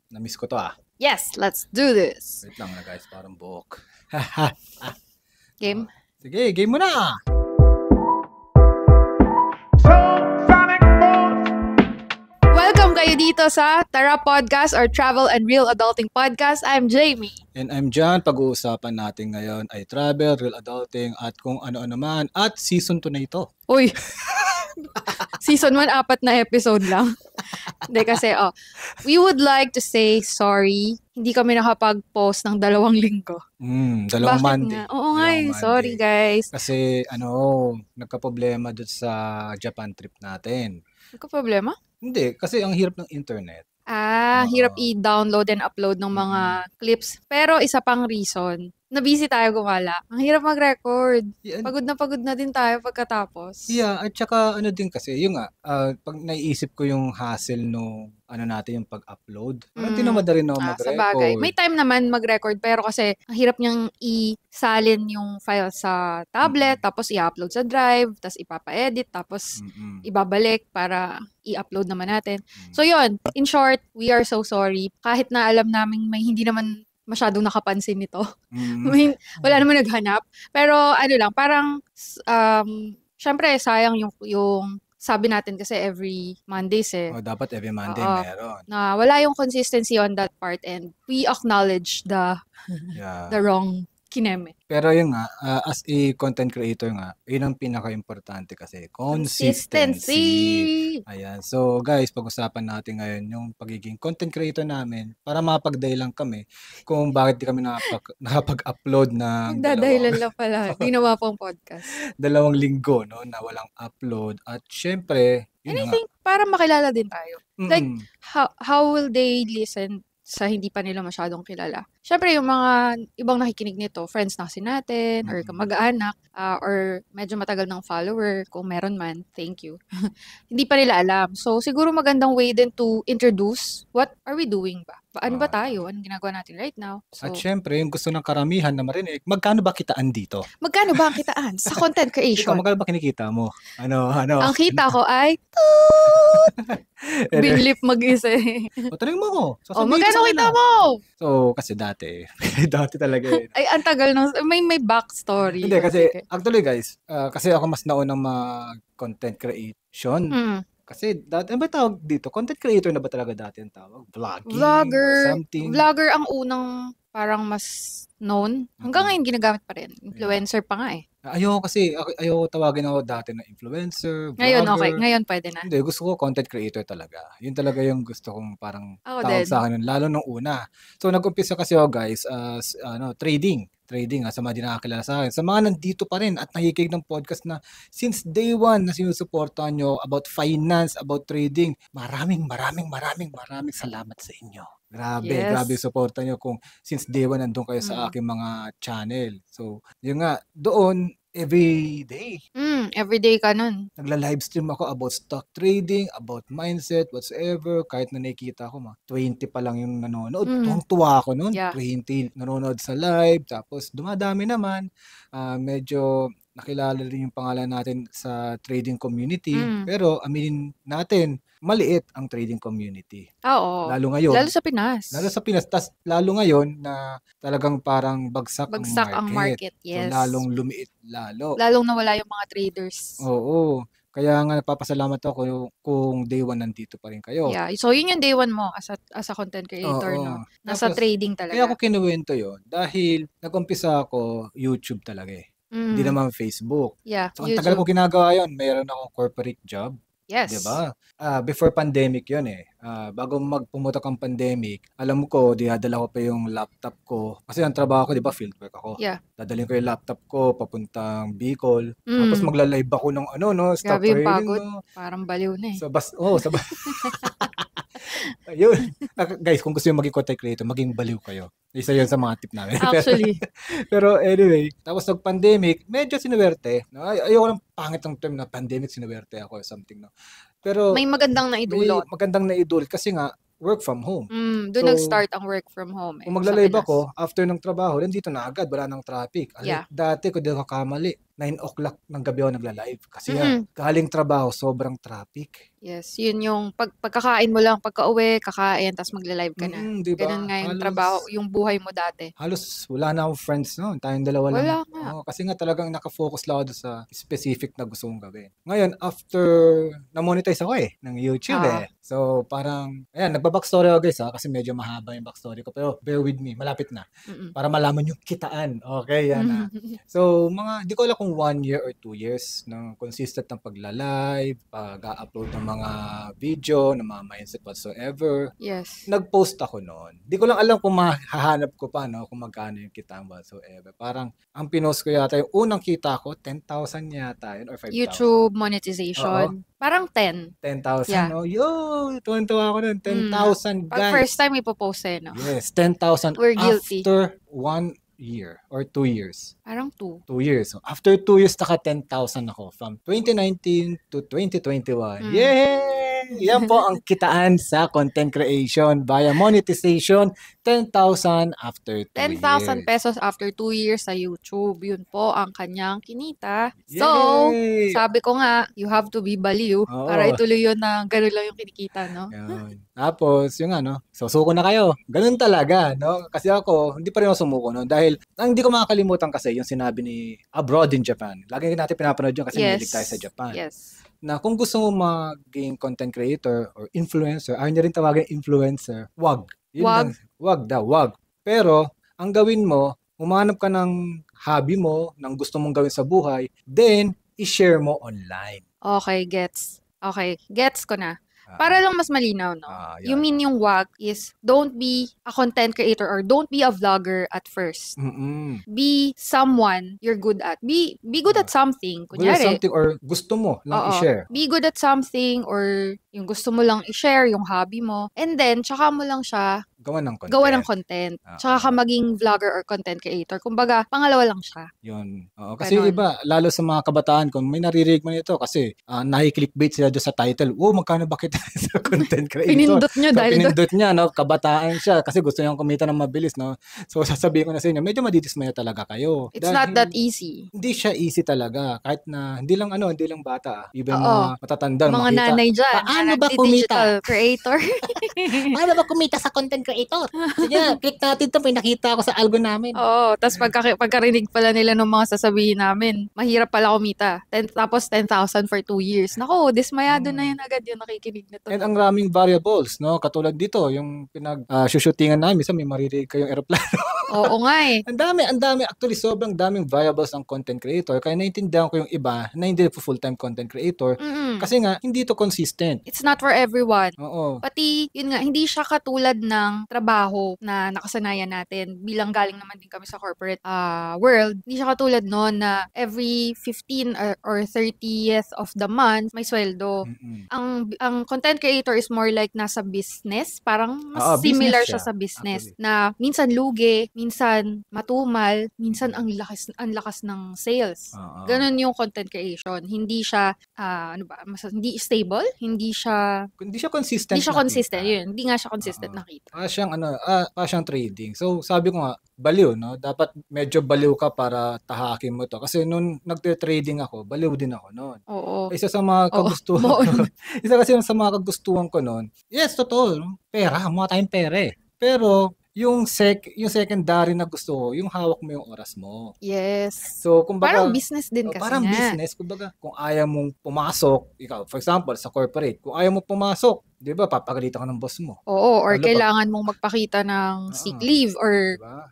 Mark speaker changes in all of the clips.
Speaker 1: Na-miss ko to
Speaker 2: Yes, let's do this.
Speaker 1: Wait lang na guys, parang buhok.
Speaker 2: Game?
Speaker 1: Sige, game mo na!
Speaker 2: Welcome kayo dito sa Tara Podcast or Travel and Real Adulting Podcast. I'm Jamie.
Speaker 1: And I'm John. Pag-uusapan natin ngayon ay travel, real adulting, at kung ano-ano man. At season 2 na ito.
Speaker 2: Uy! Season 1, 4 na episode lang. Hindi kasi, we would like to say sorry. Hindi kami nakapag-post ng 2 linggo.
Speaker 1: 2
Speaker 2: Bakit
Speaker 1: Monday.
Speaker 2: nga? Oo nga
Speaker 1: Dalawang
Speaker 2: sorry
Speaker 1: Monday.
Speaker 2: guys.
Speaker 1: Kasi nagka-problema doon sa Japan trip natin.
Speaker 2: Nagka-problema?
Speaker 1: Hindi, kasi ang hirap ng internet.
Speaker 2: Hirap i-download and upload ng mga clips. Pero isa pang reason, na-busy tayo gumala. Ang hirap mag-record. Pagod na din tayo pagkatapos.
Speaker 1: Yeah, at saka din kasi, yung pag naiisip ko yung hassle no natin yung pag-upload. Parang tinamad na rin ako mag-record.
Speaker 2: Sa bagay. May time naman mag-record pero kasi ang hirap niyang isalin yung file sa tablet, tapos i-upload sa drive, tapos ipapa-edit, tapos ibabalik para i-upload naman natin. So yun, in short, we are so sorry. Kahit na alam namin may hindi naman masyadong nakapansin nito. Wala naman naghanap. Pero parang syempre sayang yung sabi natin kasi every Mondays
Speaker 1: dapat every Monday meron.
Speaker 2: Na wala yung consistency on that part and we acknowledge the wrong kineme.
Speaker 1: Pero yun nga, as a content creator nga, yun ang pinaka-importante kasi. Consistency! Ayan. So guys, pag-usapan natin ngayon yung pagiging content creator namin para mapagdahilan kami kung bakit di kami nakapag-upload ng
Speaker 2: Dadahilan lang pala. Ginawa pong podcast.
Speaker 1: 2 linggo na walang upload. At syempre,
Speaker 2: anything para makilala din tayo. Like, how will they listen sa hindi pa nila masyadong kilala? Syempre, yung mga ibang nakikinig nito, friends na kasi natin, or kamag-anak, or medyo matagal ng follower, kung meron man, thank you. Hindi pa nila alam. So, siguro magandang way din to introduce what are we doing ba? Ano ba tayo? Anong ginagawa natin right now? So,
Speaker 1: at syempre, yung gusto ng karamihan na marinig, magkano ba kitaan dito?
Speaker 2: Magkano ba ang kitaan sa content creation?
Speaker 1: Ikaw, magkano ba kinikita mo?
Speaker 2: Ang kita ko ay binlip mag-isa
Speaker 1: Tanong mo ko.
Speaker 2: Magkano kita mo?
Speaker 1: So, kasi dati talaga
Speaker 2: Ay, ang tagal may backstory.
Speaker 1: Hindi, kasi actually guys, kasi ako mas naunang mag-content creation. Kasi dati, ano ba tawag dito? Content creator na ba talaga dati ang tawag?
Speaker 2: Vlogger.
Speaker 1: Something.
Speaker 2: Vlogger ang unang parang mas known. Hanggang ngayon ginagamit pa rin. Influencer pa nga
Speaker 1: Ayoko tawagin ako dati na influencer, vlogger.
Speaker 2: Ngayon, okay. Ngayon pwede na.
Speaker 1: Hindi, gusto ko content creator talaga. Yun talaga yung gusto kong parang
Speaker 2: tawag
Speaker 1: sa akin, lalo nung una. So, nag-umpisa kasi ako guys, trading sa mga di nakakilala sa akin. Sa mga nandito pa rin at nakikinig ng podcast na since day 1 na sinusuportahan nyo about finance, about trading, maraming salamat sa inyo. Grabe suporta nyo kung since day 1 nandun kayo sa aking mga channel. So, yun nga, doon, every day.
Speaker 2: Every day ka nun.
Speaker 1: Nagla-livestream ako about stock trading, about mindset, whatsoever. Kahit na nakikita ko, 20 pa lang yung nanonood. Tuwang-tuwa ako nun. 20 nanonood sa live. Tapos dumadami naman. Medyo nakilala rin yung pangalan natin sa trading community. Pero aminin natin, maliit ang trading community.
Speaker 2: Oo.
Speaker 1: Lalo ngayon.
Speaker 2: Lalo sa Pinas.
Speaker 1: Tas lalo ngayon na talagang parang bagsak
Speaker 2: ang market. Yes.
Speaker 1: So lalong lumiit lalo.
Speaker 2: Lalong nawala yung mga traders.
Speaker 1: Oo. Kaya nga nagpapasalamat ako kung day 1 nandito pa rin kayo.
Speaker 2: Yeah. So yun yung day 1 mo as a content creator, no? Nasa trading talaga.
Speaker 1: Kaya ako kinuwento yun dahil nag-umpisa ako YouTube talaga Hindi naman Facebook.
Speaker 2: Yeah,
Speaker 1: so ang tagal ko ginagawa yun. Mayroon akong corporate job.
Speaker 2: Yes.
Speaker 1: Diba? Before pandemic yun bago magpumutok ang pandemic, alam ko, dinadala ko pa yung laptop ko. Kasi ang trabaho ko, di ba, fieldwork ako.
Speaker 2: Yeah.
Speaker 1: Dadalhin ko yung laptop ko papuntang Bicol. Tapos magla-live ako ng stock
Speaker 2: trading. Grabe yung
Speaker 1: trading.
Speaker 2: pagod. Parang baliw na
Speaker 1: Ayun. Guys, kung gusto yung maging content creator, maging baliw kayo. Isa yun sa mga tip namin.
Speaker 2: Actually.
Speaker 1: Pero anyway, tapos nag-pandemic, medyo sinuwerte. Ayoko ng pangit ng term na pandemic, sinuwerte ako or something. Pero
Speaker 2: may magandang
Speaker 1: naidulot. Kasi nga, work from home.
Speaker 2: Doon nag-start ang work from home.
Speaker 1: Kung magla-live ako, after ng trabaho, nandito na agad, wala nang traffic. Dati ko din kakamali. 9 o'clock ng gabi ako nagla-live. Kasi galing trabaho, sobrang traffic.
Speaker 2: Yes, yun yung pagkakain mo lang, pagka-uwi, kakain, tapos magla-live ka na.
Speaker 1: Diba?
Speaker 2: Ganun nga yung trabaho, yung buhay mo dati.
Speaker 1: Halos wala na akong friends noon. Tayong dalawa lang.
Speaker 2: Wala nga.
Speaker 1: Kasi nga talagang nakafocus lang ako sa specific na gusto kong gawin. Ngayon, after na-monetize ako ng YouTube So, parang, ayan, nagba-backstory ako guys kasi medyo mahaba yung backstory ko. Pero bear with me, malapit na. Para malaman yung kitaan. Okay, yan So, di ko alam kung 1 year or 2 years ng consistent ng pagla-live, pag-upload ng mga video, ng mga mindset whatsoever.
Speaker 2: Yes.
Speaker 1: Nag-post ako noon. Di ko lang alam kung mahahanap ko pa, kung magkano yung kitaan whatsoever. Parang, ang pinost ko yata, yung unang kita ko, 10,000 yata yun or 5,000.
Speaker 2: YouTube monetization. Parang 10.
Speaker 1: 10,000, Yo, tuwan-tuwa ako nun. 10,000, guys.
Speaker 2: Pag first time ipopost no?
Speaker 1: Yes, 10,000
Speaker 2: We're guilty.
Speaker 1: after 1 year or 2 years.
Speaker 2: Parang 2.
Speaker 1: 2 years. So, after 2 years, naka 10,000 ako. From 2019 to 2021. Yay! Yan po ang kitaan sa content creation via monetization. 10,000 after 2 years.
Speaker 2: 10,000 pesos after 2 years sa YouTube. Yun po ang kanyang kinita.
Speaker 1: Yay!
Speaker 2: So, sabi ko nga, you have to be baliw para ituloy yun na gano'n lang yung kinikita, no?
Speaker 1: Yan. Tapos, yung susuko na kayo. Ganun talaga, no? Kasi ako, hindi pa rin ako sumuko, no? Dahil, ang hindi ko makakalimutan kasi yung sinabi ni Abroad in Japan. Lagi natin pinapanood yun kasi nilig tayo sa Japan.
Speaker 2: Yes.
Speaker 1: Na kung gusto mo maging content creator or influencer, ayaw niya rin tawagin influencer, wag. Wag. Pero, ang gawin mo, umanap ka ng hobby mo, ng gusto mong gawin sa buhay, then, i-share mo online.
Speaker 2: Okay, gets. Okay, gets ko na. Para lang mas malinaw, no? You mean yung wag is don't be a content creator or don't be a vlogger at first. Be someone you're good at. Be good at something. Kunyari.
Speaker 1: Good at something or gusto mo lang i-share.
Speaker 2: Be good at something or yung gusto mo lang i-share, yung hobby mo. And then, tsaka mo lang siya
Speaker 1: gawa ng content.
Speaker 2: Tsaka ka maging vlogger or content creator. Kumbaga, pangalawa lang siya.
Speaker 1: Yun. Kasi yung iba, lalo sa mga kabataan, kung may naririnig mo nito kasi nahi-clickbait sila doon sa title, magkano ba kita sa content creator?
Speaker 2: Pinindot niya dahil
Speaker 1: pinindot niya, kabataan siya kasi gusto niyang kumita ng mabilis, no? So, sasabihin ko na sa inyo, medyo madidismaya talaga kayo.
Speaker 2: It's not that easy.
Speaker 1: Hindi siya easy talaga. Kahit na, hindi lang bata. Even mga matatanda,
Speaker 2: mga nanay dyan.
Speaker 1: Paano ba kumita?
Speaker 2: Creator.
Speaker 1: Paano ba kumita sa content creator? Sige, click natin ito. Pinakita ako sa algo namin.
Speaker 2: Tapos pagkarinig pala nila ng mga sasabihin namin, mahirap pala kumita. Tapos 10,000 for 2 years. Nako, dismayado na yun agad yung nakikinig na to.
Speaker 1: And ang raming variables, no? Katulad dito, yung pinag-shootingan namin, minsan may maririnig kayong aeroplano.
Speaker 2: Oo nga
Speaker 1: Ang dami. Actually, sobrang daming variables ng content creator. Kaya naintindihan ko yung iba na hindi po full-time content creator. Kasi nga, hindi to consistent.
Speaker 2: It's not for everyone.
Speaker 1: Oo.
Speaker 2: Pati, yun nga, hindi siya katulad ng trabaho na nakasanayan natin. Bilang galing naman din kami sa corporate world. Hindi siya katulad noon na every 15 or 30th of the month, may sweldo. Ang content creator is more like nasa business. Parang mas similar siya sa business. Actually. Na minsan lugi, minsan matumal, minsan ang lakas ng sales. Ganon yung content creation. Hindi siya hindi stable, hindi siya consistent. Yun, hindi nga siya consistent nakita.
Speaker 1: Siyang trading. So, sabi ko nga, baliw, no? Dapat medyo baliw ka para tahakin mo to. Kasi nung nagte-trading ako, baliw din ako noon.
Speaker 2: Oo.
Speaker 1: Isa sa mga kagustuhan ko. Isa kasi sa mga kagustuhan ko noon. Yes, totoo. No? Pera, mga tayong pera eh. Pero, yung secondary na gusto ko, yung hawak mo yung oras mo.
Speaker 2: Yes.
Speaker 1: So, kumbaga,
Speaker 2: parang business din kasi
Speaker 1: parang business. Kumbaga, kung ayaw mong pumasok, ikaw, for example, sa corporate, kung ayaw mong pumasok, di ba, papagalitan ka ng boss mo.
Speaker 2: Oo, or kailangan mong magpakita ng sick leave or
Speaker 1: diba?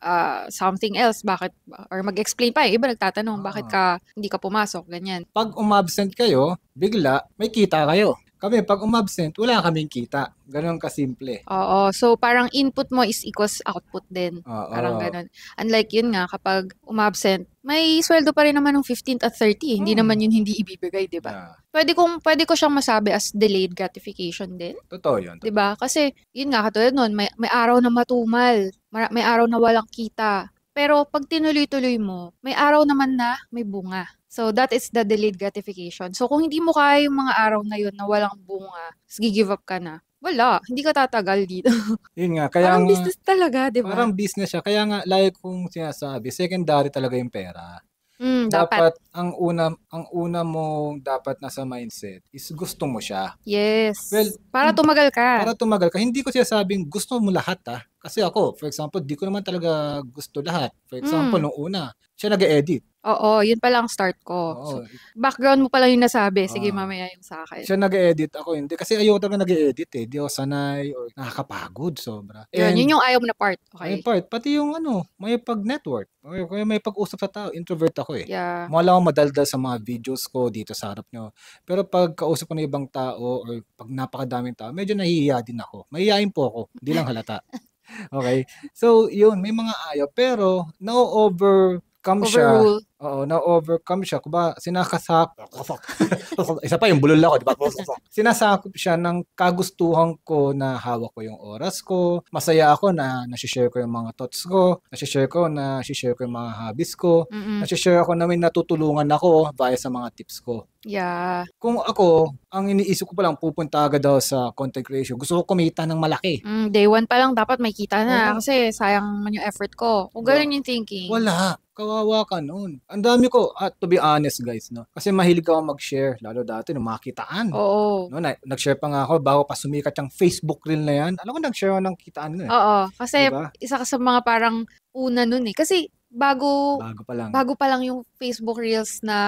Speaker 2: Something else. Bakit? Or mag-explain pa. Iba nagtatanong, bakit hindi ka pumasok? Ganyan.
Speaker 1: Pag umabsent kayo, bigla, may kita kayo. Kami, pag umabsent, wala kaming kita. Ganon kasimple.
Speaker 2: Oo. So, parang input mo is equals output din. Parang ganon. Unlike yun nga, kapag umabsent, may sweldo pa rin naman ng 15th at 30. Hindi naman yun hindi ibibigay, di ba? Yeah. Pwede ko siyang masabi as delayed gratification din.
Speaker 1: Totoo yun.
Speaker 2: Di ba? Kasi, yun nga, katulad nun, may araw na matumal. May araw na walang kita. Pero, pag tinuloy-tuloy mo, may araw naman na may bunga. So, that is the delayed gratification. So, kung hindi mo kaya yung mga araw na yun na walang bunga, give up ka na, wala. Hindi ka tatagal dito.
Speaker 1: Yun nga. Kaya
Speaker 2: parang business talaga, di ba?
Speaker 1: Parang business siya. Kaya nga, like kung sinasabi, secondary talaga yung pera.
Speaker 2: Dapat.
Speaker 1: Dapat ang una mo dapat nasa mindset is gusto mo siya.
Speaker 2: Yes.
Speaker 1: Well,
Speaker 2: Para tumagal ka.
Speaker 1: Para tumagal ka. Hindi ko sinasabing gusto mo lahat Kasi ako, for example, di ko naman talaga gusto lahat. For example, nung una, siya nag-edit.
Speaker 2: Oo, yun pala ang start ko.
Speaker 1: Oo.
Speaker 2: So, background mo pala yung nasabi. Sige, mamaya yung sa akin.
Speaker 1: Siya nag-edit, ako hindi. Kasi ayoko talaga nag-edit Di ako sanay or nakakapagod sobra.
Speaker 2: Yun yung ayaw mo na part.
Speaker 1: May
Speaker 2: Okay.
Speaker 1: part. Pati yung may pag-network. Or kaya may pag-usap sa tao. Introvert ako
Speaker 2: Yeah.
Speaker 1: Mukha lang akong madaldal sa mga videos ko dito sa harap nyo. Pero pag kausap ko ng ibang tao or pag napakadaming tao, medyo nahihiya din ako. Mahihiyain po ako. Hindi lang halata. Okay? So, yun. May mga ayaw. Pero, na-overcome siya.
Speaker 2: Overrule.
Speaker 1: Oo, na-overcome siya. Kuba, isa pa yung bulol ako, di ba? Sinasakop siya ng kagustuhan ko na hawak ko yung oras ko. Masaya ako na nasi-share ko yung mga thoughts ko. Nasi-share ko yung mga hobbies ko. Nasi-share ako na may natutulungan ako via sa mga tips ko.
Speaker 2: Yeah.
Speaker 1: Kung ako, ang iniisip ko pa lang, pupunta agad daw sa content creation. Gusto ko kumita ng malaki.
Speaker 2: Day one pa lang, dapat may kita na. Kasi sayang man yung effort ko. Kung ganun yung thinking.
Speaker 1: Wala. Kawawa ka nun. Ang dami ko, to be honest guys, no? Kasi mahilig ako mag-share, lalo dati nung makitaan.
Speaker 2: Oo.
Speaker 1: No, nag-share pa nga ako bago pa sumikat yung Facebook reel na yan. Alam ko nag-share ako ng kitaan nun
Speaker 2: Oo. Kasi
Speaker 1: diba?
Speaker 2: Isa ka sa mga parang una nun Kasi bago pa lang yung Facebook Reels na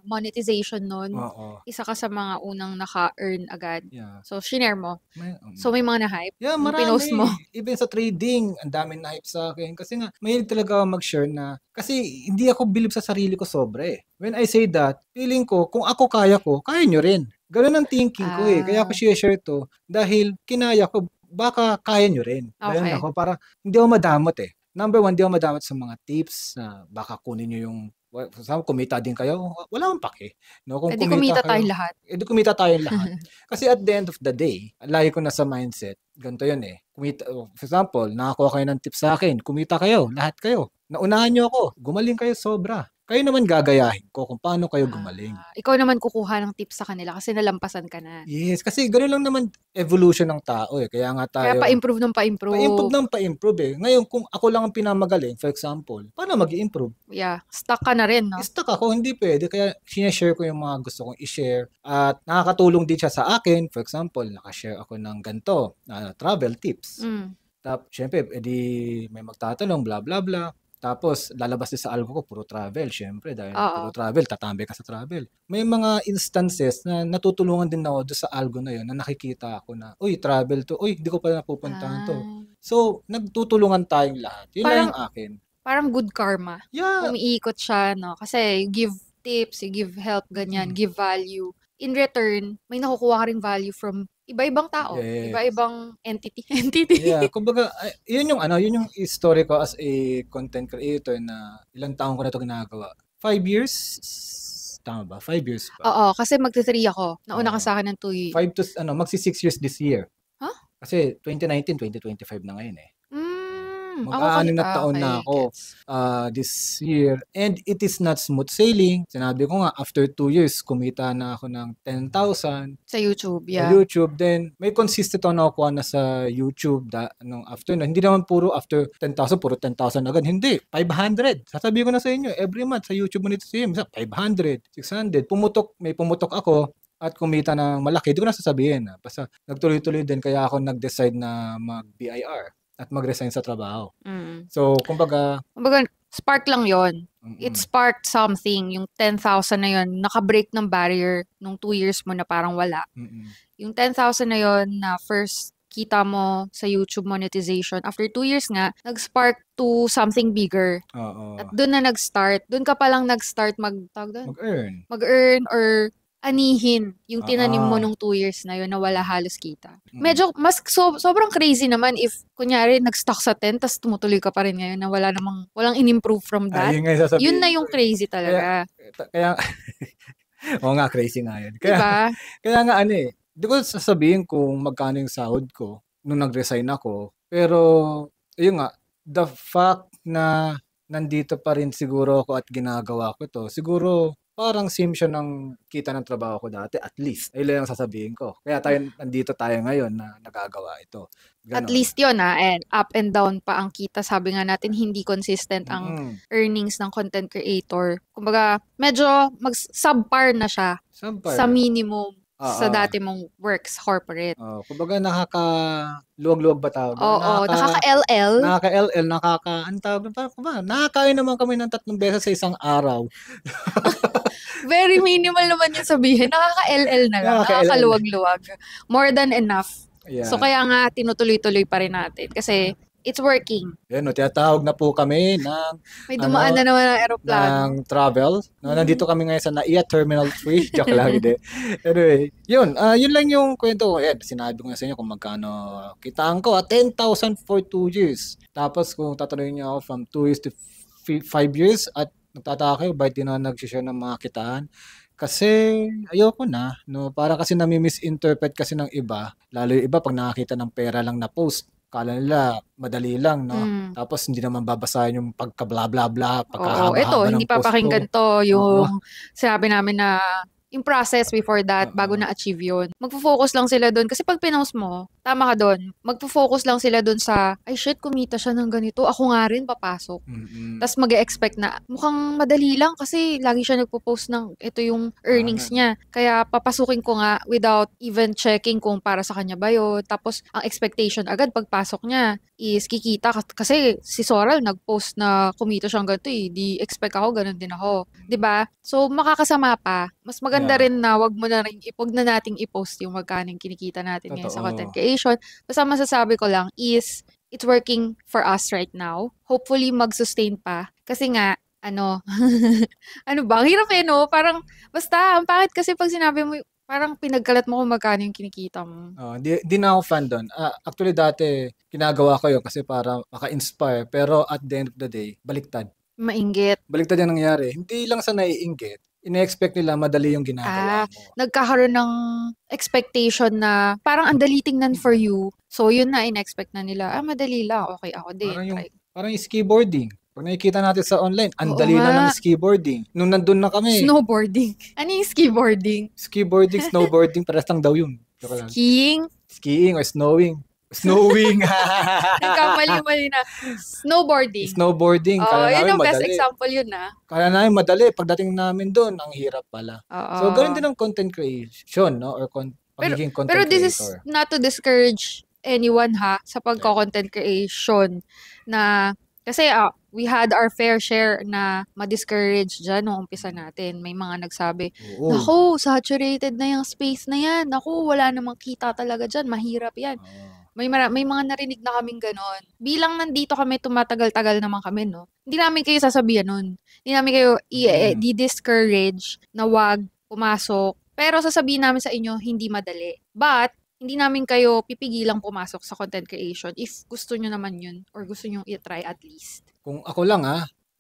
Speaker 2: monetization nun. Isa ka sa mga unang naka-earn agad.
Speaker 1: Yeah.
Speaker 2: So, shinare mo. So, may mga na-hype?
Speaker 1: Yeah, marami. Pinost mo? Even sa trading, ang daming na-hype sa akin. Kasi nga, mahilig talaga ako mag-share na, kasi hindi ako believe sa sarili ko sobra When I say that, feeling ko, kung ako kaya nyo rin. Ganun ang thinking ko Kaya ako share to, dahil kinaya ko, baka kaya nyo rin. Ganun ako, para hindi ako madamot Number one, di ako madamot sa mga tips na baka kunin nyo yung, kumita din kayo, wala akong pake. No? Kung
Speaker 2: kumita tayong lahat.
Speaker 1: Kumita tayong lahat. Kasi at the end of the day, lagi ko na sa mindset, ganito yun Kumita, for example, nakakuha kayo ng tips sa akin, kumita kayo, lahat kayo. Naunahan nyo ako, gumaling kayo sobra. Kayo naman gagayahin ko kung paano kayo gumaling.
Speaker 2: Ikaw naman kukuha ng tips sa kanila kasi nalampasan ka na.
Speaker 1: Yes, kasi gano'n lang naman evolution ng tao Kaya nga tayo...
Speaker 2: Kaya pa-improve ng pa-improve.
Speaker 1: Pa-improve Ngayon, kung ako lang ang pinamagaling, for example, paano mag-i-improve?
Speaker 2: Yeah, stuck ka na rin, no?
Speaker 1: Stuck ako, hindi pwede. Kaya sinashare ko yung mga gusto kong i-share. At nakakatulong din siya sa akin. For example, nakashare ako ng ganito, travel tips. Tapos, syempre, may magtatanong, blah, blah, blah. Tapos, lalabas din sa algo ko, puro travel. Syempre, dahil puro travel, tatambay ka sa travel. May mga instances na natutulungan din ako doon sa algo na yun, na nakikita ako na, uy, travel to. Uy, di ko pala napupuntahan to. So, nagtutulungan tayong lahat. Yun lang yung akin.
Speaker 2: Parang good karma.
Speaker 1: Yeah.
Speaker 2: Umiikot siya, no? Kasi you give tips, you give help, ganyan, give value. In return, may nakukuha ka ring value from iba-ibang tao, iba-ibang entity.
Speaker 1: Yeah, kumbaga, yun yung story ko as a content creator na ilang taon ko na ito ginagawa. 5 years? Tama ba? 5 years pa.
Speaker 2: Oo, kasi magti-3 ako. Nauna ka sa akin ng 2 years.
Speaker 1: 5 to, magsi 6 years this year.
Speaker 2: Huh?
Speaker 1: Kasi 2019, 2025 na ngayon Mag-6 na taon na ako this year. And it is not smooth sailing. Sinabi ko nga, after 2 years, kumita na ako ng 10,000.
Speaker 2: Sa YouTube, yeah.
Speaker 1: Sa YouTube. Then, may consistent ako nakukuha na sa YouTube after na. Hindi naman puro after 10,000, puro 10,000 agad. Hindi. 500. Sasabihin ko na sa inyo, every month sa YouTube monetization, 500, 600. May pumutok ako at kumita ng malaki. Hindi ko na sasabihin. Basta nagtuloy-tuloy din. Kaya ako nag-decide na mag-BIR at mag-resign sa trabaho. So, kumbaga,
Speaker 2: spark lang yon. It sparked something. Yung 10,000 na yon, naka-break ng barrier nung 2 years mo na parang wala. Yung 10,000 na yon na first kita mo sa YouTube monetization, after 2 years nga, nag-spark to something bigger. At doon na nag-start. Doon ka palang nag-start mag-earn or anihin yung tinanim mo nung 2 years na yun na wala halos kita. Medyo, sobrang crazy naman if, kunyari, nag-stuck sa 10, tas tumutuloy ka pa rin ngayon na walang in-improve from that. Yun na yung crazy talaga.
Speaker 1: Kaya oo nga, crazy nga yun.
Speaker 2: Diba?
Speaker 1: Kaya nga di ko sasabihin kung magkano yung sahod ko nung nag-resign ako. Pero, yun nga, the fact na nandito pa rin siguro ako at ginagawa ko to, siguro parang same siya ng kita ng trabaho ko dati, at least. Ayun lang ang sasabihin ko. Kaya nandito tayo ngayon na nagagawa ito.
Speaker 2: At
Speaker 1: Ganon.
Speaker 2: least yun and up and down pa ang kita. Sabi nga natin, hindi consistent ang earnings ng content creator. Kumbaga, medyo subpar na siya sa minimum sa dati mong works corporate.
Speaker 1: Kumbaga nakaka-luwag-luwag ba tawag?
Speaker 2: Oo, nakaka-LL.
Speaker 1: Nakaka-LL, ang tawag nakakain naman kami ng 3 beses sa isang araw.
Speaker 2: Very minimal naman yung sabihin. Nakaka-LL na lang. Nakakaluwag-luwag. More than enough. Yeah. So kaya nga tinutuloy-tuloy pa rin natin kasi it's working.
Speaker 1: Yan, tinatawag na po kami ng
Speaker 2: may dumaan na naman ng aeroplano.
Speaker 1: Ng travel. Nandito kami ngayon sa NAIA Terminal 3. Joke lang, hindi. Anyway, yun lang yung kwento ko. Yan, sinabi ko nga sa inyo kung magkano kitaan ko. 10,000 for 2 years. Tapos kung tatanungin niyo ako from 2 years to 5 years at nagtataka kayo, bakit di na nag-share ng mga kitaan? Kasi ayoko na, no? Para kasi nami-misinterpret kasi ng iba, lalo yung iba pag nakakita ng pera lang na post, kala nila madali lang, no? Tapos hindi naman babasahin yung pagka-bla bla bla, pagkahaba-haba
Speaker 2: ito,
Speaker 1: ng
Speaker 2: hindi papakinggan to yung sinabi namin na yung process before that, bago na-achieve yun. Magpo-focus lang sila doon. Kasi pag pinost mo, tama ka doon, magpo-focus lang sila doon sa, ay shit, kumita siya ng ganito. Ako nga rin, papasok. Tapos mag-e-expect na, mukhang madali lang kasi lagi siya nagpo-post ng ito yung earnings niya. Kaya papasukin ko nga without even checking kung para sa kanya ba yun. Tapos ang expectation agad pagpasok niya is kikita. Kasi si Soral nag-post na kumita siyang ganito eh. Di expect ako, ganun din ako. 'Di ba? So makakasama pa. Mas maganda rin na wag na nating i-post yung magkano kinikita natin ngayon sa content creation. Basta masasabi ko lang is it's working for us right now. Hopefully mag-sustain pa. Kasi nga ano ba? Ang hirap no? Parang basta ang pangit kasi pag sinabi mo parang pinagkalat mo kung magkano yung kinikita mo.
Speaker 1: Di na ako fan doon. Actually dati ginagawa ko yun kasi para maka-inspire, pero at the end of the day baliktad.
Speaker 2: Mainggit.
Speaker 1: Baliktad yung nangyari. Hindi lang sa naiinggit. Ine-expect nila madali yung ginagawa mo.
Speaker 2: Nagkakaroon ng expectation na parang ang dali tingnan for you. So, yun na in-expect na nila. Madali lang. Okay, ako din.
Speaker 1: Parang yung skateboarding. Pag nakikita natin sa online, ang dali na ng skateboarding. Nung nandun na kami.
Speaker 2: Snowboarding. Ano yung skateboarding?
Speaker 1: Skateboarding, snowboarding, parehas lang daw yun.
Speaker 2: Skiing?
Speaker 1: Skiing or snowing. Snowing.
Speaker 2: Nagkamali-mali na. Snowboarding.
Speaker 1: Snowboarding.
Speaker 2: Yun yung best example yun na.
Speaker 1: Kaya namin madali. Pagdating namin doon, ang hirap pala. So, ganun din ang content creation, no? Or pagiging content creator.
Speaker 2: Pero this is not to discourage anyone sa pagko-content creation na kasi we had our fair share na ma-discourage dyan nung umpisa natin. May mga nagsabi, naku, saturated na yung space na yan. Naku, wala namang kita talaga dyan. Mahirap yan. May mga narinig na kaming ganon. Bilang nandito kami, tumatagal-tagal naman kami, no? Hindi namin kayo sasabihan nun. Hindi namin kayo i-discourage na wag pumasok. Pero sasabihin namin sa inyo, hindi madali. But, hindi namin kayo pipigilang pumasok sa content creation if gusto nyo naman yun or gusto nyo i-try at least.
Speaker 1: Kung ako lang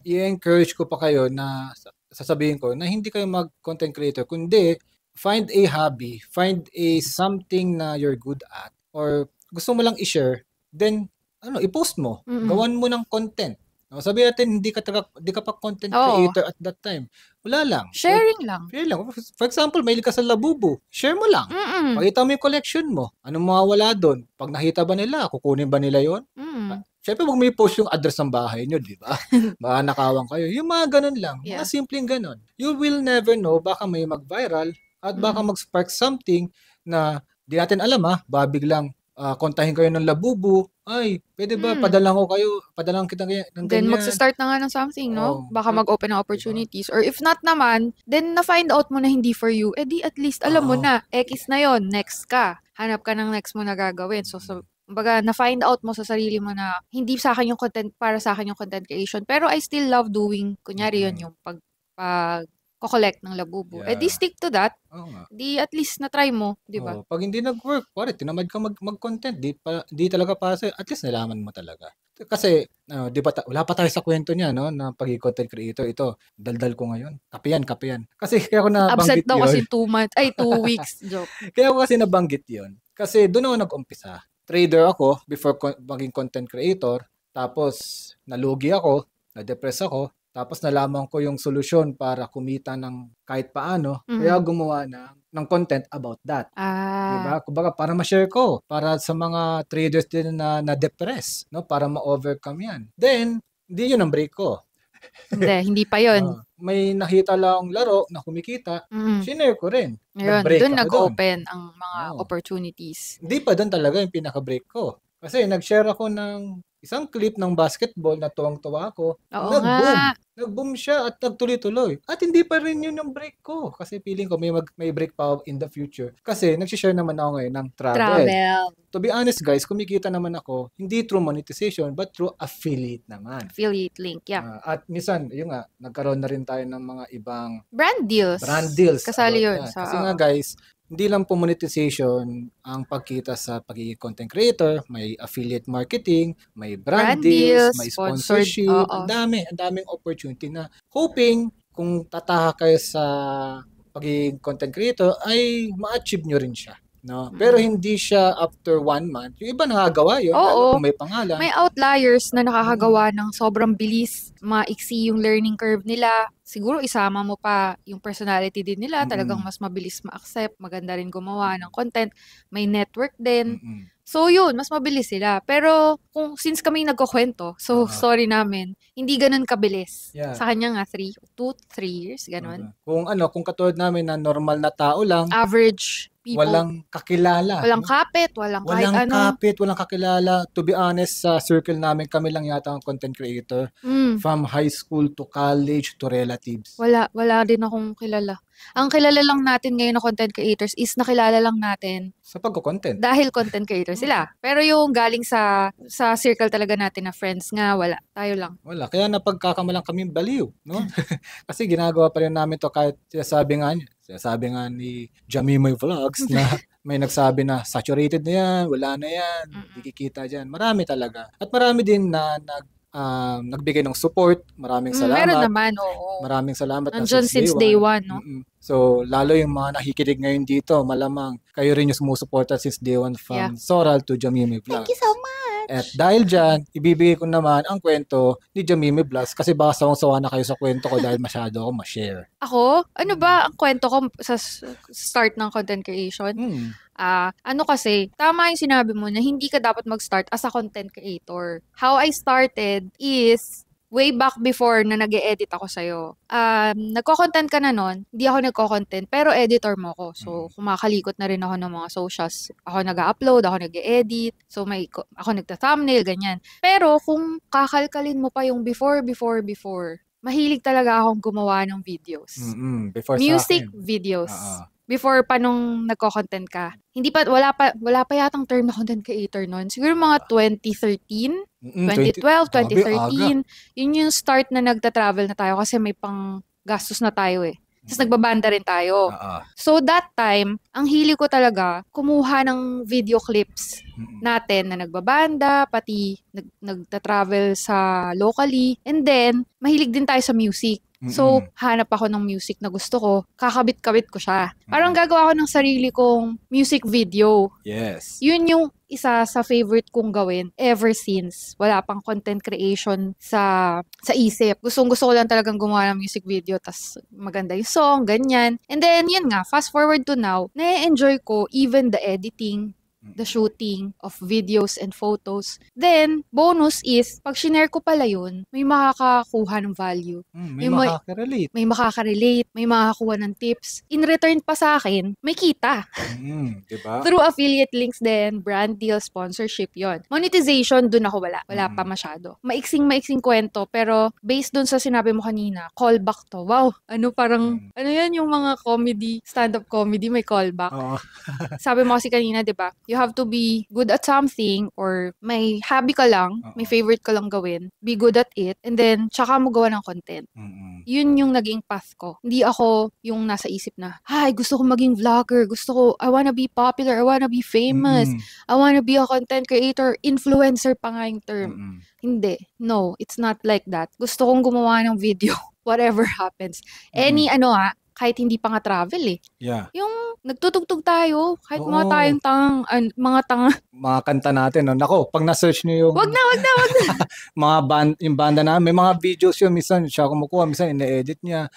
Speaker 1: i-encourage ko pa kayo na sasabihin ko na hindi kayo mag-content creator, kundi find a hobby, find a something na you're good at or gusto mo lang i-share, then i-post mo. Gawan mo ng content. Sabihin natin, hindi ka pa content creator at that time. Wala lang.
Speaker 2: Sharing lang.
Speaker 1: For example, mahilig ka sa labubu. Share mo lang. Pakita mo yung collection mo. Anong mawawala doon? Pag nakita ba nila, kukunin ba nila yon? Siyempre, huwag mo i-post yung address ng bahay nyo, di ba? Baka nakawang kayo. Yung mga ganun lang. Mga simpleng ganun. You will never know. Baka may mag-viral at baka mag-spark something na di natin alam baka biglang kontahin kayo ng labubu. Ay, pwede ba padalang kita ng ganyan.
Speaker 2: Then magsa-start na nga ng something, no? Baka mag-open ng opportunities. Or if not naman, then na-find out mo na hindi for you, di at least alam mo na, X na yon, next ka. Hanap ka ng next mo na gagawin. So baga, na-find out mo sa sarili mo na hindi sa akin yung content, para sa akin yung content creation. Pero I still love doing, kunyari yun, yung collect ng labubu. Di stick to that. Di at least na-try mo, di ba?
Speaker 1: Pag hindi nag-work, tinamad ka mag-content, di talaga para sa'yo, at least nalaman mo talaga. Kasi, wala pa tayo sa kwento niya, no, na pagiging content creator. Ito, daldal ko ngayon. Kape yan. Kasi kaya ako nabanggit yun.
Speaker 2: Absent daw kasi 2 weeks. Joke.
Speaker 1: Kaya ako kasi nabanggit yun. Kasi doon ako nag-umpisa. Trader ako before maging content creator. Tapos, nalugi ako, na-depress ako. Tapos nalaman ko yung solusyon para kumita ng kahit paano. Kaya gumawa ng content about that. Diba? Kumbaga, para ma-share ko. Para sa mga traders din na na-depress. No? Para ma-overcome yan. Then, hindi yun ang break ko.
Speaker 2: Hindi pa yun.
Speaker 1: May nakita lang laro na kumikita. Shinare ko rin.
Speaker 2: Doon nag-open ang mga opportunities.
Speaker 1: Hindi pa doon talaga yung pinaka-break ko. Kasi nag-share ako ng isang clip ng basketball na tuwang-tuwa ako. Nag-boom. Nag-boom siya at nagtuloy-tuloy. At hindi pa rin yun yung break ko. Kasi feeling ko may break pa in the future. Kasi nag-share naman ako ngayon ng travel. To be honest guys, kumikita naman ako hindi through monetization but through affiliate naman.
Speaker 2: Affiliate link, yeah.
Speaker 1: At minsan, yun nga, nagkaroon na rin tayo ng mga ibang
Speaker 2: brand deals. Kasali yun.
Speaker 1: Kasi nga guys, hindi lang po monetization ang pagkita sa pagiging content creator, may affiliate marketing, may brand deals, may sponsorship, ang daming opportunity na hoping kung tataha kayo sa pagiging content creator ay ma-achieve nyo rin siya. No? Pero hindi siya after 1 month. Yung iba nakagawa yun, lalo kung may pangalan.
Speaker 2: May outliers na nakakagawa ng sobrang bilis, maiksi yung learning curve nila. Siguro isama mo pa yung personality din nila, talagang mas mabilis ma-accept, maganda rin gumawa ng content, may network din. So yun, mas mabilis sila. Pero since kami nagkukwento, sorry namin, hindi ganun kabilis. Yeah. Sa kanya nga 2-3 years, ganun.
Speaker 1: Kung katulad namin na normal na tao lang,
Speaker 2: average people.
Speaker 1: Walang kakilala.
Speaker 2: Walang kapit, walang kahit ano.
Speaker 1: Walang kakilala. To be honest, sa circle namin, kami lang yata ang content creator. From high school to college to relatives.
Speaker 2: Wala din akong kilala. Ang kilala lang natin ngayon na content creators is nakilala lang natin
Speaker 1: sa pagko-content.
Speaker 2: Dahil content creator sila. Pero yung galing sa circle talaga natin na friends nga, wala. Tayo lang.
Speaker 1: Wala. Kaya napagkakamalang kami baliw, no? Kasi ginagawa pa rin namin to kahit sinasabi nga ni Jamimoy Vlogs na may nagsabi na saturated na yan, wala na yan, hindi kikita dyan. Marami talaga. At marami din na nagbigay ng support. Maraming salamat.
Speaker 2: Meron naman, oo.
Speaker 1: Maraming salamat.
Speaker 2: Nandiyan since day one, no?
Speaker 1: So, lalo yung mga nakikinig ngayon dito, malamang kayo rin yung sumusuporta since day one from Soral to Jamimi Vlogs.
Speaker 2: Thank you so much!
Speaker 1: At dahil dyan, ibibigay ko naman ang kwento ni Jamimi Vlogs kasi baka sawang-sawa na kayo sa kwento ko dahil masyado ako ma-share.
Speaker 2: Ako? Ano ba ang kwento ko sa start ng content creation? Kasi, tama yung sinabi mo na hindi ka dapat mag-start as a content creator. How I started is way back before na nag-e-edit ako sa'yo. Nagko-content ka na nun, hindi ako nagko-content, pero editor mo ako. So, kumakalikot na rin ako ng mga socials. Ako nag-upload, ako nag-e-edit. So, ako nagta-thumbnail, ganyan. Pero, kung kakalkalin mo pa yung before, mahilig talaga akong gumawa ng videos.
Speaker 1: Before
Speaker 2: music videos. Before pa nung nagko-content ka. Wala pa yatang term na content creator noon. Siguro mga 2013, 2012, 2013. Yun yung start na nagta-travel na tayo kasi may pang gastos na tayo eh. Tapos nagbabanda rin tayo. So that time, ang hilig ko talaga, kumuha ng video clips natin na nagbabanda, pati nagta-travel sa locally. And then, mahilig din tayo sa music. So, hanap ako ng music na gusto ko. Kakabit-kabit ko siya. Parang gagawa ko ng sarili kong music video.
Speaker 1: Yes.
Speaker 2: Yun yung isa sa favorite kong gawin ever since. Wala pang content creation sa isip. Gusto ko lang talagang gumawa ng music video. Tas maganda yung song, ganyan. And then, yun nga, fast forward to now, na-enjoy ko even the editing, the shooting of videos and photos. Then, bonus is, pag shinare ko pala yun, may makakakuha ng value.
Speaker 1: May makaka-relate.
Speaker 2: May makaka-relate, may makakakuha ng tips. In return pa sa akin, may kita.
Speaker 1: Diba?
Speaker 2: Through affiliate links din, brand deal, sponsorship, yon. Monetization, dun ako wala. Wala pa masyado. Maiksing kwento, pero based dun sa sinabi mo kanina, callback to. Wow, ano yan yung mga comedy, stand-up comedy, may callback. Sabi mo kasi kanina, diba? You have to be good at something or may hobby ka lang, may favorite ka lang gawin, be good at it, and then tsaka mo gawa ng content. Yun yung naging path ko. Hindi ako yung nasa isip na, gusto ko maging vlogger, I wanna be popular, I wanna be famous, I wanna be a content creator, influencer pa nga yung term. Hindi. No, it's not like that. Gusto kong gumawa ng video, whatever happens. kahit hindi pa nga travel eh.
Speaker 1: Yeah.
Speaker 2: Yung nagtutugtog tayo, kahit
Speaker 1: Oo.
Speaker 2: mga tayong mga tanga.
Speaker 1: Mga kanta natin, no? Nako, pag na-search niyo yung
Speaker 2: Wag na.
Speaker 1: yung banda namin, may mga videos yun, minsan siya kumukuha, minsan ina-edit niya,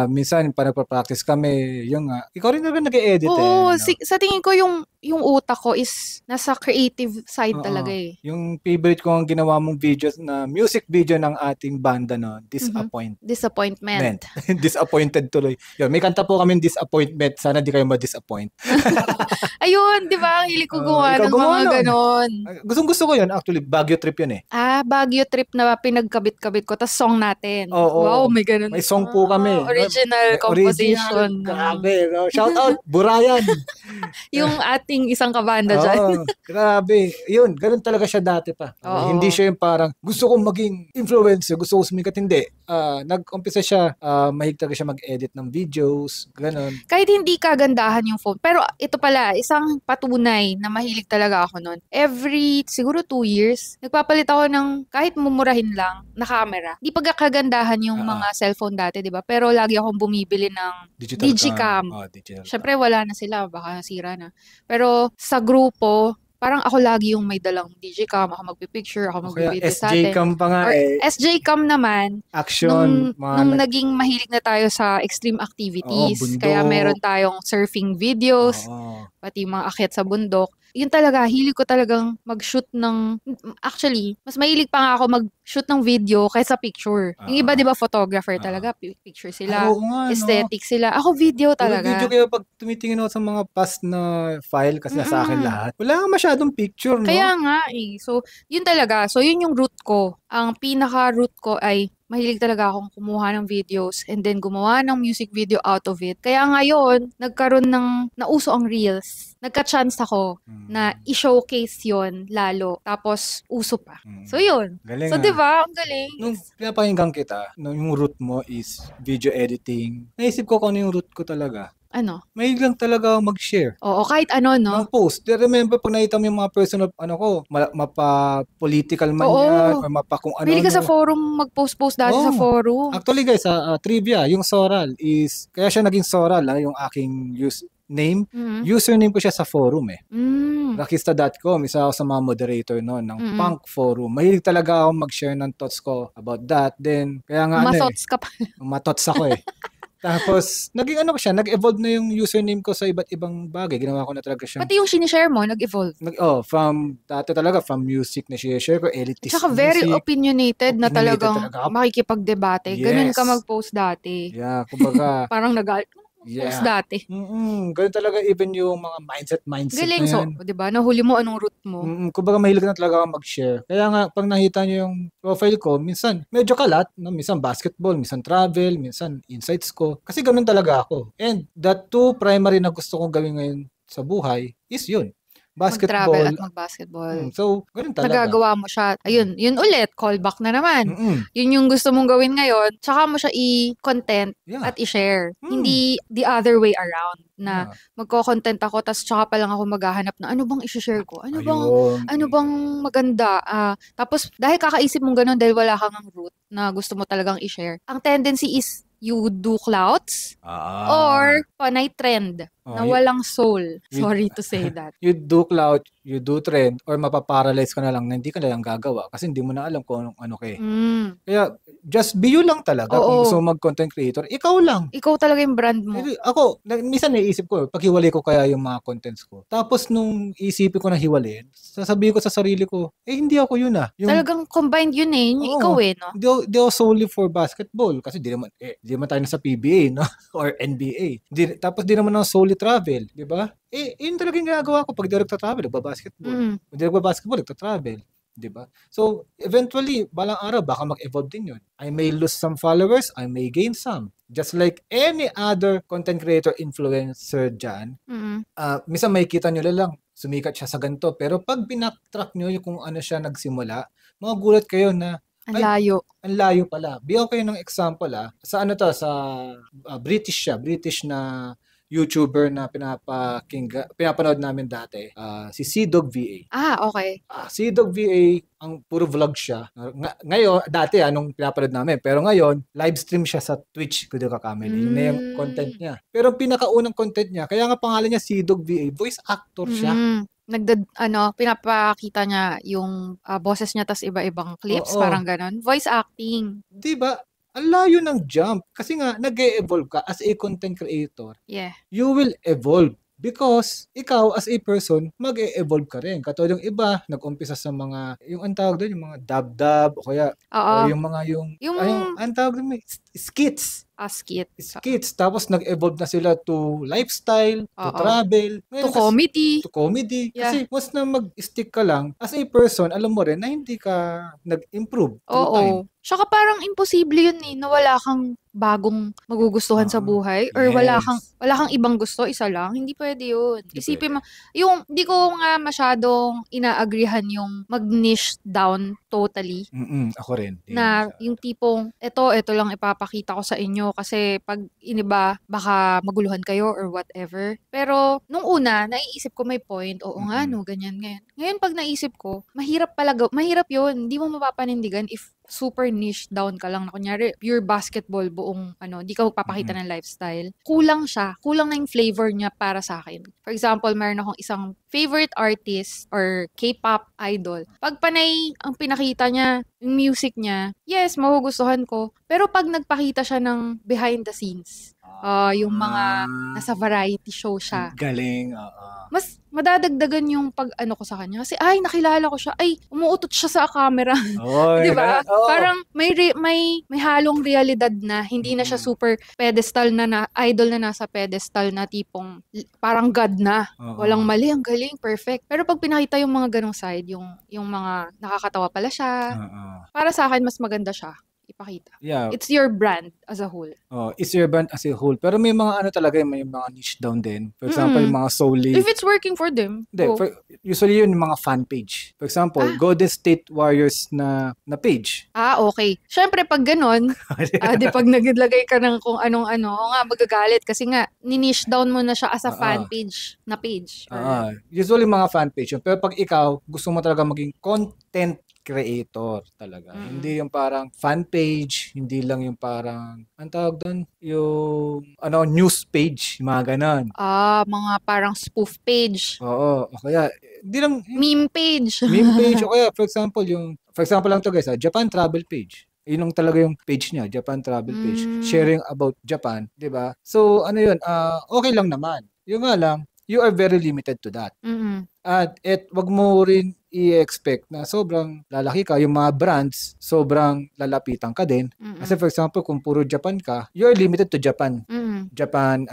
Speaker 1: minsan pa nagpa-practice kami, yung ikaw rin naman nag-e-edit
Speaker 2: Oo,
Speaker 1: no?
Speaker 2: sa tingin ko yung utak ko is nasa creative side talaga eh.
Speaker 1: Yung favorite ko ang ginawa mong videos na music video ng ating banda, no?
Speaker 2: Disappointment.
Speaker 1: Disappointed tuloy. Yun, may kanta po kami Disappointment. Sana di kayo ma-disappoint.
Speaker 2: Ayun, di ba? Ang hilig ko gumawa
Speaker 1: ikaw
Speaker 2: ng
Speaker 1: gumawa
Speaker 2: mga
Speaker 1: nun.
Speaker 2: ganon.
Speaker 1: Gusto ko yun. Actually, Baguio trip yun eh.
Speaker 2: Baguio trip na pinagkabit-kabit ko. Tas song natin.
Speaker 1: Oo.
Speaker 2: Wow, may ganon.
Speaker 1: May song po kami.
Speaker 2: Original composition.
Speaker 1: Grabe. No? Shout out, Burayan.
Speaker 2: Yung ating isang kabanda dyan.
Speaker 1: Grabe. Yun, ganun talaga siya dati pa. Hindi siya yung parang, gusto kong maging influencer, gusto ko sumikat. Hindi. Nag-umpisa siya, mahilig talaga siya mag-edit ng videos, ganun.
Speaker 2: Kahit hindi kagandahan yung phone. Pero ito pala, isang patunay na mahilig talaga ako nun. Every, siguro 2 years, nagpapalit ako ng kahit mumurahin lang na camera. Di pa kagandahan yung mga cellphone dati, di ba? Pero lagi akong bumibili ng Digicam.
Speaker 1: Digital.
Speaker 2: Syempre wala na sila, baka sira na. Pero sa grupo, parang ako lagi yung may dalang Digicam, ako magpipicture, ako magbibideo sa atin.
Speaker 1: SJCam pa nga
Speaker 2: SJCam naman,
Speaker 1: action.
Speaker 2: nung naging mahilig na tayo sa extreme activities, kaya meron tayong surfing videos, pati mga akyat sa bundok. Yun talaga, hilig ko talagang mag-shoot actually, mas mahilig pa nga ako mag-shoot ng video kaysa picture. Yung iba, di ba, photographer talaga, picture sila, aesthetic sila. Ako, video talaga.
Speaker 1: Video kaya pag tumitingin ako sa mga past na file, kasi nasa akin lahat, wala nga masyadong picture, no?
Speaker 2: Kaya nga eh. So, yun talaga. So, yun yung root ko. Ang pinaka-root ko ay mahilig talaga akong kumuha ng videos and then gumawa ng music video out of it. Kaya ngayon, nagkaroon nauso ang Reels. Nagka-chance ako na i-showcase yon lalo. Tapos, uso pa. So, yun.
Speaker 1: Galing,
Speaker 2: so, diba? Ang galing.
Speaker 1: Nung pinapakinggan kita, yung root mo is video editing, naisip ko kung ano yung root ko talaga.
Speaker 2: Ano?
Speaker 1: Mahilig lang talaga mag-share.
Speaker 2: Oo, kahit ano, no?
Speaker 1: Ng post. Remember, pag nakita mo yung mga personal, mapa-political man yan, or kung ano.
Speaker 2: Pili ka sa forum, mag-post-post dati sa forum.
Speaker 1: Actually, guys, trivia, yung Soral is, kaya siya naging Soral, yung aking name. Username ko siya sa forum eh. Rakista.com, isa ako sa mga moderator noon ng punk forum. Mahilig talaga ako mag-share ng thoughts ko about that. Then, kaya nga
Speaker 2: Ma-thoughts ka pa.
Speaker 1: Ma-thoughts ako eh. Tapos, nag-evolve na yung username ko sa iba't ibang bagay. Ginawa ko na talaga siyang...
Speaker 2: Pati yung sinishare mo, nag-evolve.
Speaker 1: Dati talaga, from music na share ko, elitist
Speaker 2: Tsaka
Speaker 1: music.
Speaker 2: very opinionated na talagang makikipagdebate. Ganun ka mag-post dati.
Speaker 1: Yeah, kumbaga...
Speaker 2: Parang post dati.
Speaker 1: Ganun talaga even yung mga mindset
Speaker 2: galing,
Speaker 1: na yan.
Speaker 2: so, di ba? Nahuli mo anong root mo.
Speaker 1: Kumbaga mahilig na talaga ako mag-share. Kaya nga, pag nakita nyo yung profile ko, minsan medyo kalat, no? Minsan basketball, minsan travel, minsan insights ko. Kasi ganun talaga ako. And the two primary na gusto kong gawin ngayon sa buhay is yun. Basketball.
Speaker 2: Mag-travel at mag-basketball.
Speaker 1: So, ganun talaga.
Speaker 2: Nagagawa mo siya. Ayun, yun ulit, callback na naman. Yun yung gusto mong gawin ngayon, tsaka mo siya i-content at i-share. Hindi the other way around na magko-content ako, tas tsaka pa lang ako maghahanap na ano bang i-share ko? Ano bang maganda? Tapos, dahil kakaisip mong ganun, dahil wala kang root na gusto mo talagang i-share, ang tendency is you do clouds or panay trend na walang soul. Sorry to say that.
Speaker 1: You do cloud, you do trend, or mapaparalyze ka na lang na hindi ka na lang gagawa kasi hindi mo na alam kung ano ka eh. Kaya, just be you lang talaga. Kung gusto mo mag-content creator, ikaw lang.
Speaker 2: Ikaw talaga yung brand mo.
Speaker 1: Ako, minsan naisip ko, paghiwalay ko kaya yung mga contents ko. Tapos nung isipin ko na hiwalayin, sasabihin ko sa sarili ko, hindi ako yun
Speaker 2: Talagang combined yun eh. Yung ikaw eh, no?
Speaker 1: Di ako solely for basketball. Kasi di naman tayo nasa PBA, no? Or NBA. Tapos di naman ako solely travel. Di ba? Yun talagang ginagawa ko. Pag di nagtatravel, nagbabasketball. Pag di nagbabasketball, nagtatravel. Diba? So, eventually, balang araw, baka mag-evolve din yun. I may lose some followers, I may gain some. Just like any other content creator, influencer dyan, minsan may kita nyo lang, sumikat siya sa ganito. Pero pag binacktrack nyo yung kung ano siya nagsimula, magugulat kayo na,
Speaker 2: ang layo.
Speaker 1: Ang layo pala. Bigyan kayo ng example sa British siya. British na YouTuber na pinapanood namin dati, si C-Dog VA.
Speaker 2: Okay.
Speaker 1: C-Dog VA, ang puro vlog siya. Ngayon, dati nung pinapanood namin, pero ngayon, live stream siya sa Twitch, kung di ka kamali. Yun na yung content niya. Pero ang pinakaunang content niya, kaya nga pangalan niya C-Dog VA, voice actor siya.
Speaker 2: Pinapakita niya yung boses niya tas iba-ibang clips,
Speaker 1: Oo.
Speaker 2: parang ganon. Voice acting.
Speaker 1: Diba? Ang layo ng jump. Kasi nga, nag-e-evolve ka as a content creator.
Speaker 2: Yeah.
Speaker 1: You will evolve. Because ikaw as a person, mag-e-evolve ka rin. Katulad yung iba, nag-umpisa sa mga, yung ang tawag doon, yung mga dab-dab, o kaya,
Speaker 2: Oo.
Speaker 1: o yung mga ang tawag doon, skits.
Speaker 2: Skits.
Speaker 1: Tapos nag-evolve na sila to lifestyle, to travel,
Speaker 2: To comedy.
Speaker 1: to comedy.
Speaker 2: Yeah.
Speaker 1: Kasi once na mag-stick ka lang, as a person, alam mo rin na hindi ka nag-improve through time.
Speaker 2: Tsaka parang imposible yun na wala kang bagong magugustuhan sa buhay or wala kang ibang gusto, isa lang. Hindi pwede yun. Isipin mo, di ko nga masyadong ina-agreehan yung mag-niche down totally.
Speaker 1: Ako rin.
Speaker 2: Na yung tipong, ito lang ipapakita ko sa inyo kasi pag iniba, baka maguluhan kayo or whatever. Pero nung una, naiisip ko may point, oo nga no, ganyan. Ngayon pag naisip ko, mahirap yun. Hindi mo mapapanindigan if super niche down ka lang na kunyari pure basketball buong di ka magpapakita ng lifestyle. Kulang siya. Kulang na yung flavor niya para sa akin. For example, meron akong isang favorite artist or K-pop idol. Pag panay ang pinakita niya, yung music niya, yes, magugustuhan ko. Pero pag nagpakita siya ng behind the scenes, yung mga nasa variety show siya.
Speaker 1: Galing,
Speaker 2: Mas madadagdagan yung ko sa kanya. Kasi, nakilala ko siya. Umuutot siya sa camera. Di ba? Parang may halong realidad na. Hindi na siya super pedestal na idol na nasa pedestal na tipong parang God na. Walang mali, ang galing, perfect. Pero pag pinakita yung mga ganong side, yung mga nakakatawa pala siya, para sa akin, mas maganda siya ipakita.
Speaker 1: Yeah.
Speaker 2: It's your brand as a whole.
Speaker 1: It's your brand as a whole. Pero may mga talaga, may mga niche down din. For example, yung mga solely...
Speaker 2: If it's working for them.
Speaker 1: Usually yun yung mga fan page. For example, Golden State Warriors na page.
Speaker 2: Okay. Siyempre, pag ganon, pag naglagay ka ng kung anong-ano, magagalit. Kasi nga, ni-niche down mo na siya as a fan page na page.
Speaker 1: Usually mga fan page yun. Pero pag ikaw, gusto mo talaga maging content creator talaga. Hindi yung parang fan page, hindi lang yung parang, ang tawag doon, yung news page, mga ganon.
Speaker 2: Mga parang spoof page.
Speaker 1: Oo. Kaya, hindi lang...
Speaker 2: Meme page.
Speaker 1: Meme page. O kaya, for example lang to guys, Japan travel page. Yun lang talaga yung page niya, Japan travel page. Sharing about Japan, di ba? So, yun, okay lang naman. Yung nga lang, you are very limited to that. At wag mo rin i-expect na sobrang lalaki ka. Yung mga brands, sobrang lalapitan ka din. Kasi for example, kung puro Japan ka, you're limited to Japan. Japan,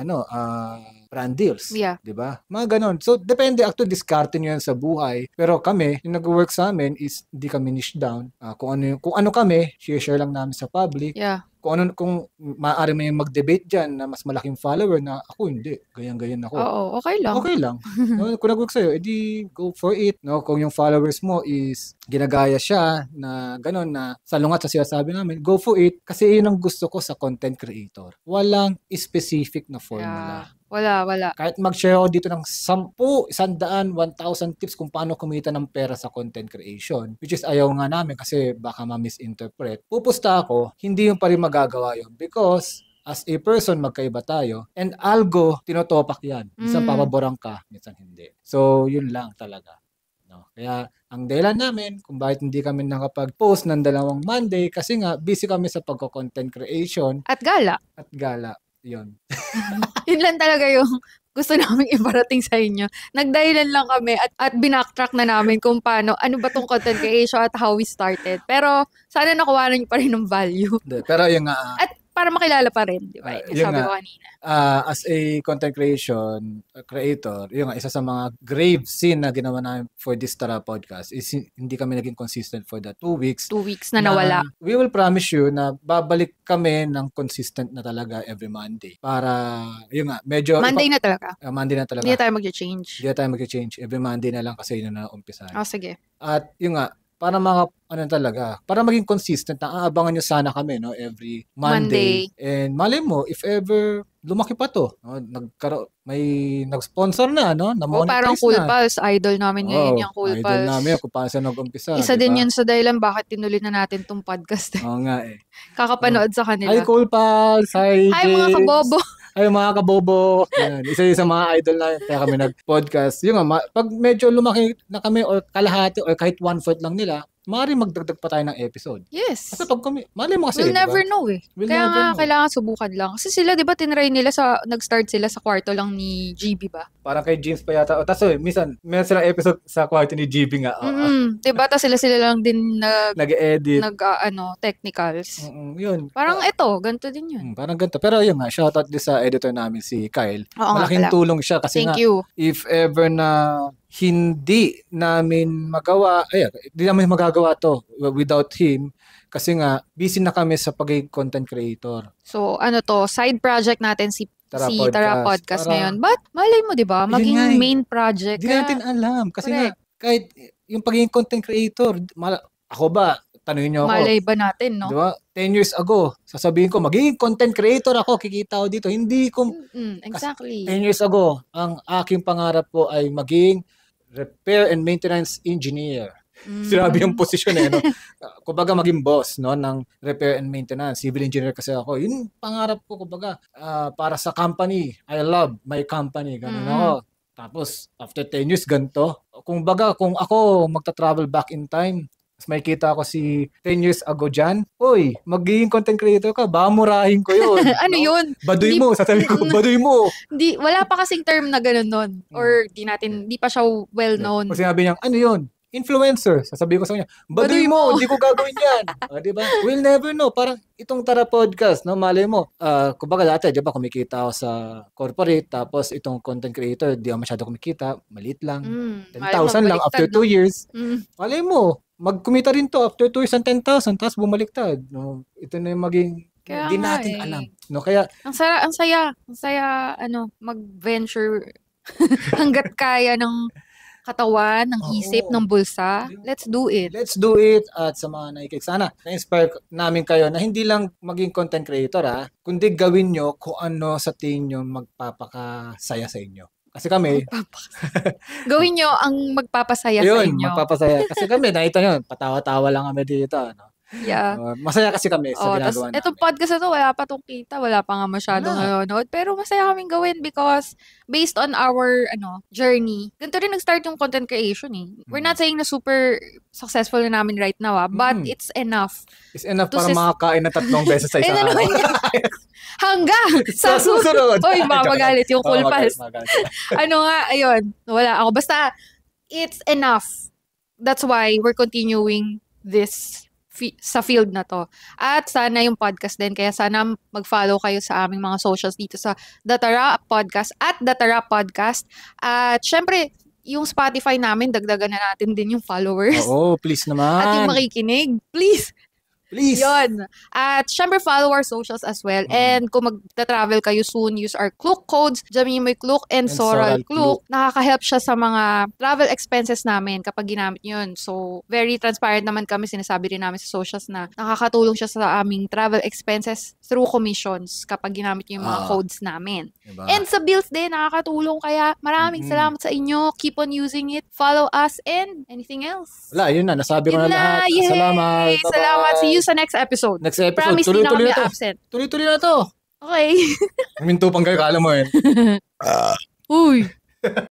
Speaker 1: brand deals.
Speaker 2: Yeah.
Speaker 1: Diba? Mga ganon. So, depende. Actually, diskarte nyo yan sa buhay. Pero kami, yung nag-work sa amin is hindi kami niche down. Kung ano kami, share lang namin sa public.
Speaker 2: Yeah.
Speaker 1: Kung maaari mo yung mag-debate dyan na mas malaking follower na ako hindi. Ganyan ako.
Speaker 2: Oo, okay lang.
Speaker 1: Okay lang. Kung nag-work sa'yo, edi go for it. Kung yung followers mo is ginagaya siya na gano'n na salungat sa sinasabi namin, go for it. Kasi yun ang gusto ko sa content creator. Walang specific na formula.
Speaker 2: Yeah. Wala.
Speaker 1: Kahit mag-share ako dito ng 10, 100, 1,000 tips kung paano kumita ng pera sa content creation, which is ayaw nga namin kasi baka ma-misinterpret. Pupusta ako, hindi yung pa rin magagawa yun because as a person, magkaiba tayo. And algo, tinotopak yan. Minsan papaborang ka, minsan hindi. So, yun lang talaga. Kaya, ang dahilan namin kung bakit hindi kami nakapag-post ng 2 Monday kasi nga, busy kami sa pagko-content creation.
Speaker 2: At gala.
Speaker 1: Yun.
Speaker 2: Yun lang talaga yung gusto namin iparating sa inyo. Nagdahilan lang kami at binacktrack na namin kung paano, ano ba tong content creation at how we started. Pero sana nakuha niyo pa rin ng value.
Speaker 1: Pero yung
Speaker 2: at para makilala pa rin, di ba? Sabi ko kanina.
Speaker 1: As a content creator, yung isa sa mga grave sin na ginawa namin for this Tara podcast is hindi kami naging consistent for the 2 weeks.
Speaker 2: 2 weeks na nawala.
Speaker 1: We will promise you na babalik kami ng consistent na talaga every Monday. Para, yung nga, medyo...
Speaker 2: Monday na talaga.
Speaker 1: Monday na talaga.
Speaker 2: Hindi tayo mag-change. Every Monday na lang kasi yun na umpisa. Sige.
Speaker 1: At yung nga, para maging consistent na aabangan nyo sana kami every Monday. And malay mo, if ever lumaki pa to. May nag-sponsor na, no?
Speaker 2: Oh, parang
Speaker 1: Na-monetize
Speaker 2: Cool
Speaker 1: na.
Speaker 2: Pals. Idol namin ngayon yung Cool
Speaker 1: Idol
Speaker 2: Pals.
Speaker 1: namin kung paano siya nag-umpisa.
Speaker 2: Isa
Speaker 1: diba?
Speaker 2: din yun sa dahilan bakit tinuloy na natin tong podcast.
Speaker 1: Oo nga eh.
Speaker 2: Kakapanood sa kanila.
Speaker 1: Hi, Cool Pals! Hi,
Speaker 2: Hi, mga
Speaker 1: James!
Speaker 2: kabobo!
Speaker 1: Ay, mga kabobo. Yan. Isa yung sa mga idol na kaya kami nag-podcast. Yung nga, pag medyo lumaki na kami or kalahati or kahit 1/4 lang nila, maaaring magdagdag pa tayo ng episode.
Speaker 2: Yes.
Speaker 1: Kasi pag kami, mali mo kasi,
Speaker 2: We'll
Speaker 1: diba?
Speaker 2: never know eh.
Speaker 1: We'll
Speaker 2: Kaya
Speaker 1: never
Speaker 2: nga,
Speaker 1: know.
Speaker 2: kailangan subukan lang. Kasi sila, di ba, tinry nila nag-start sila sa kwarto lang ni GB ba?
Speaker 1: Parang kay James pa yata. Tapos minsan, meron silang episode sa kwarto ni GB nga.
Speaker 2: Di ba? Tapos sila lang din
Speaker 1: nag-edit.
Speaker 2: Technicals.
Speaker 1: Yun.
Speaker 2: Parang ganito din yun.
Speaker 1: Parang ganito. Pero yun nga, shoutout din sa editor namin si Kyle.
Speaker 2: Oo,
Speaker 1: malaking tulong siya kasi
Speaker 2: Thank you.
Speaker 1: If ever na hindi namin hindi namin magagawa to without him kasi nga busy na kami sa pagiging content creator.
Speaker 2: So side project natin si Tara Podcast ngayon. But malay mo 'di ba, maging main project.
Speaker 1: Hindi natin alam kasi nga kahit yung pagiging content creator, ako ba tanungin niyo ako.
Speaker 2: Malay ba natin, no?
Speaker 1: Diba? 10 years ago, sasabihin ko, magiging content creator ako, kikita ako dito. Hindi ko...
Speaker 2: Exactly.
Speaker 1: 10 years ago, ang aking pangarap po ay maging repair and maintenance engineer. Sinabi yung posisyon no? Kumbaga maging boss no, ng repair and maintenance. Civil engineer kasi ako. Yun pangarap ko, kumbaga, para sa company. I love my company. Ganun ako. Tapos, after 10 years, ganito. Kumbaga, kung ako magta-travel back in time, mas may kita ako si 10 years ago dyan, uy, magiging content creator ka, murahin ko yun.
Speaker 2: Ano yun?
Speaker 1: Baduy mo, sasabihin ko, baduy mo.
Speaker 2: Wala pa kasing term na gano'n nun. Or di pa siya well known.
Speaker 1: Kung sinabi niya, ano yun? Influencer. Sasabihin ko sa kanya, baduy mo, hindi ko gagawin yan. Diba? We'll never know. Parang itong Tara Podcast, no, malay mo. Kumbaga dati, diba, kumikita ako sa corporate, tapos itong content creator, di ako masyado kumikita, maliit lang. 10,000 lang after 2 years. Malay mo, magkumita rin to after 2 years ng 10,000, tapos bumaliktad. No? Ito na yung maging, hindi natin alam. No? Kaya,
Speaker 2: ang saya, mag-venture hanggat kaya ng katawan, ng isip, ng bulsa. Let's do it.
Speaker 1: Let's do it. At sa mga nakikinig, sana na-inspire namin kayo na hindi lang maging content creator, kundi gawin nyo kung ano sa tingin nyo magpapakasaya sa inyo. Kasi kami...
Speaker 2: Gawin nyo ang magpapasaya sa inyo.
Speaker 1: Magpapasaya. Kasi kami, nakita nyo, patawa-tawa lang kami dito. No?
Speaker 2: Yeah.
Speaker 1: Masaya kasi kami sa ginagawa namin.
Speaker 2: Itong podcast na to, wala pa itong kita. Wala pa nga masyadong nanonood. Pero masaya kaming gawin because based on our journey, ganito rin nag-start yung content creation eh. We're not saying na super successful na namin right now but it's enough.
Speaker 1: It's enough para makakain na 3 beses sa isang araw.
Speaker 2: Hanggang sa susunod. Uy, mamagalit yung Cool Pals. Ayun. Wala ako. Basta, it's enough. That's why we're continuing this sa field na to. At sana yung podcast din. Kaya sana mag-follow kayo sa aming mga socials dito sa The Tara Podcast at The Tara Podcast. At syempre, yung Spotify namin, dagdagan na natin din yung followers.
Speaker 1: Oo, please naman.
Speaker 2: At yung makikinig. Please.
Speaker 1: Please.
Speaker 2: Yun. At syempre, follow our socials as well. And kung magta-travel kayo soon, use our Klook codes, Jamimoy Klook and Soral Klook. Nakaka-help siya sa mga travel expenses namin kapag ginamit yun. So, very transparent naman kami. Sinasabi rin namin sa socials na nakakatulong siya sa aming travel expenses through commissions kapag ginamit yung mga codes namin.
Speaker 1: Diba?
Speaker 2: And sa bills din, nakakatulong. Kaya maraming salamat sa inyo. Keep on using it. Follow us and anything else.
Speaker 1: Wala, yun na. Nasabi ko na lahat.
Speaker 2: Yay!
Speaker 1: Salamat. Bye-bye.
Speaker 2: Salamat. See you sa next episode.
Speaker 1: Next episode.
Speaker 2: Promise,
Speaker 1: Tuloy-tuloy
Speaker 2: na
Speaker 1: na to.
Speaker 2: absent.
Speaker 1: Tuloy-tuloy na to.
Speaker 2: Okay.
Speaker 1: Minto pang kayo, kala mo eh.
Speaker 2: Uy.